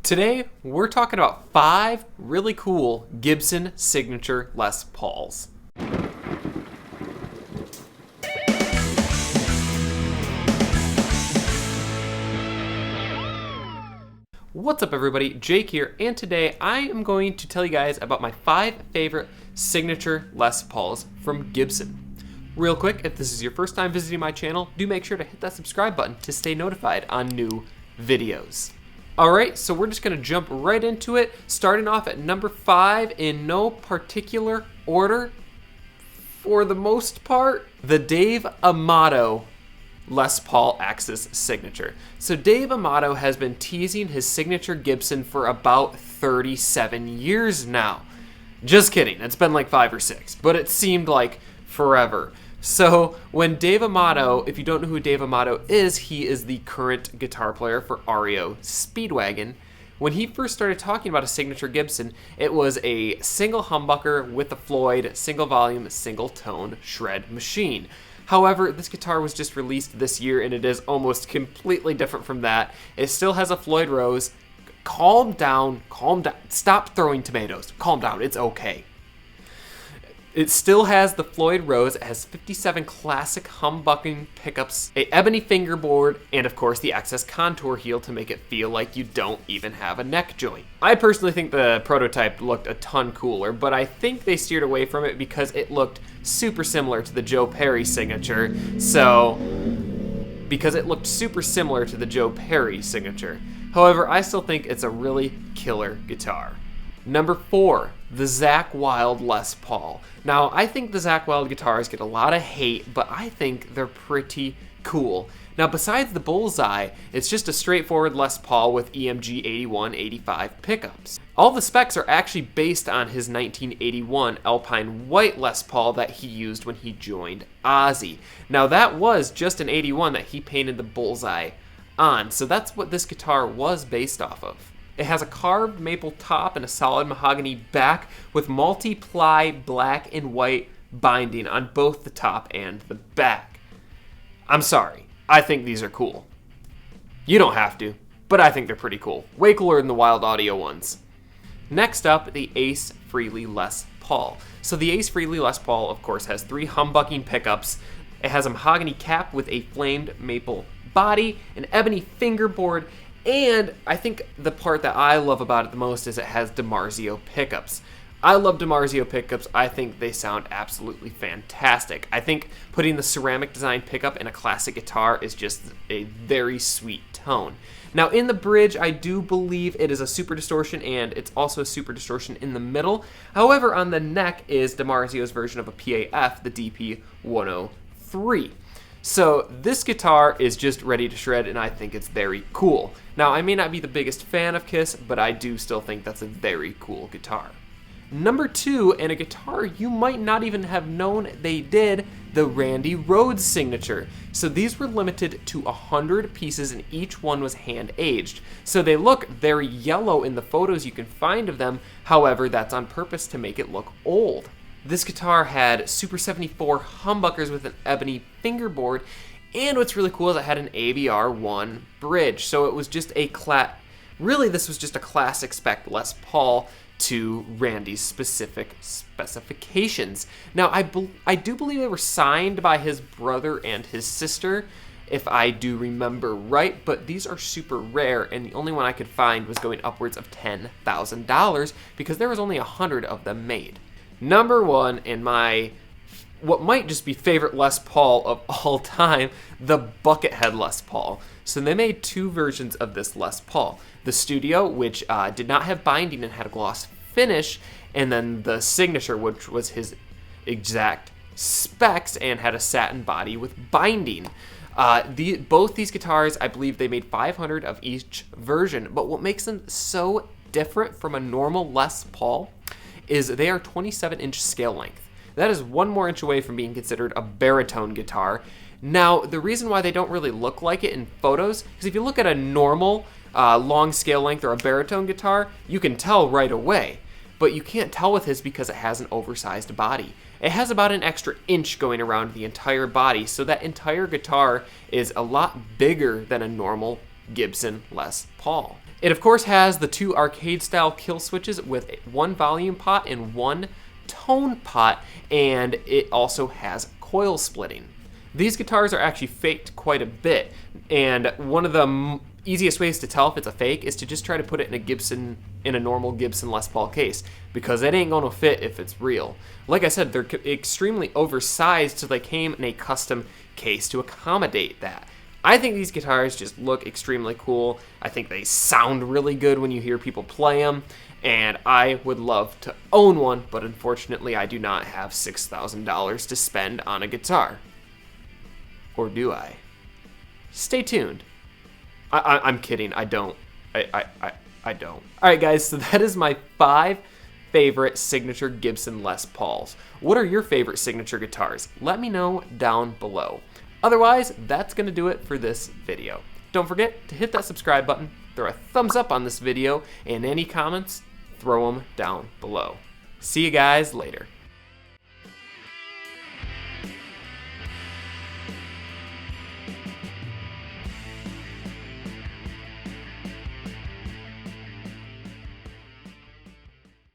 Today, we're talking about 5 really cool Gibson signature Les Pauls. What's up everybody, Jake here, and today I am going to tell you guys about my 5 favorite signature Les Pauls from Gibson. Real quick, if this is your first time visiting my channel, do make sure to hit that subscribe button to stay notified on new videos. Alright, so we're just going to jump right into it, starting off at number 5 in no particular order, for the most part, the Dave Amato Les Paul Axis signature. So Dave Amato has been teasing his signature Gibson for about 37 years now. Just kidding, it's been like 5 or 6, but it seemed like forever. So when Dave Amato, if you don't know who Dave Amato is, he is the current guitar player for REO Speedwagon. When he first started talking about a signature Gibson, it was a single humbucker with a Floyd, single volume, single tone shred machine. However, this guitar was just released this year and it is almost completely different from that. It still has a Floyd Rose. Calm down, stop throwing tomatoes. Calm down, it's okay. It still has the Floyd Rose. It has 57 classic humbucking pickups, a ebony fingerboard, and of course the excess contour heel to make it feel like you don't even have a neck joint. I personally think the prototype looked a ton cooler, but I think they steered away from it because it looked super similar to the Joe Perry signature. However, I still think it's a really killer guitar. Number 4, the Zak Wylde Les Paul. Now, I think the Zak Wylde guitars get a lot of hate, but I think they're pretty cool. Now, besides the bullseye, it's just a straightforward Les Paul with EMG 81-85 pickups. All the specs are actually based on his 1981 Alpine White Les Paul that he used when he joined Ozzy. Now, that was just an 81 that he painted the bullseye on, so that's what this guitar was based off of. It has a carved maple top and a solid mahogany back with multi-ply black and white binding on both the top and the back. I'm sorry, I think these are cool. You don't have to, but I think they're pretty cool. Way cooler than the Wild Audio ones. Next up, the Ace Frehley Les Paul. So the Ace Frehley Les Paul, of course, has 3 humbucking pickups. It has a mahogany cap with a flamed maple body, an ebony fingerboard, and I think the part that I love about it the most is it has DiMarzio pickups. I love DiMarzio pickups. I think they sound absolutely fantastic. I think putting the ceramic design pickup in a classic guitar is just a very sweet tone. Now in the bridge, I do believe it is a super distortion, and it's also a super distortion in the middle. However, on the neck is DiMarzio's version of a PAF, the DP103. So this guitar is just ready to shred, and I think it's very cool. Now, I may not be the biggest fan of Kiss, but I do still think that's a very cool guitar. Number 2, and a guitar you might not even have known they did, the Randy Rhoads signature. So these were limited to 100 pieces, and each one was hand-aged. So they look very yellow in the photos you can find of them. However, that's on purpose to make it look old. This guitar had Super 74 humbuckers with an ebony fingerboard, and what's really cool is it had an AVR1 bridge. So it was just this was just a classic spec Les Paul to Randy's specific specifications. Now, I do believe they were signed by his brother and his sister, if I do remember right, but these are super rare, and the only one I could find was going upwards of $10,000 because there was only 100 of them made. Number 1 in my, what might just be favorite Les Paul of all time, the Buckethead Les Paul. So they made 2 versions of this Les Paul. The Studio, which did not have binding and had a gloss finish, and then the Signature, which was his exact specs and had a satin body with binding. Both these guitars, I believe they made 500 of each version, but what makes them so different from a normal Les Paul is they are 27-inch scale length. That is 1 more inch away from being considered a baritone guitar. Now, the reason why they don't really look like it in photos is if you look at a normal long scale length or a baritone guitar, you can tell right away. But you can't tell with his because it has an oversized body. It has about an extra inch going around the entire body, so that entire guitar is a lot bigger than a normal Gibson Les Paul. It of course has the 2 arcade style kill switches with 1 volume pot and 1 tone pot, and it also has coil splitting. These guitars are actually faked quite a bit, and one of the easiest ways to tell if it's a fake is to just try to put it in a normal Gibson Les Paul case, because it ain't gonna fit if it's real. Like I said, they're extremely oversized, so they came in a custom case to accommodate that. I think these guitars just look extremely cool. I think they sound really good when you hear people play them, and I would love to own one, but unfortunately I do not have $6,000 to spend on a guitar. Or do I? Stay tuned. I'm kidding, I don't. I don't. Alright guys, so that is my 5 favorite signature Gibson Les Pauls. What are your favorite signature guitars? Let me know down below. Otherwise, that's going to do it for this video. Don't forget to hit that subscribe button, throw a thumbs up on this video, and any comments, throw them down below. See you guys later.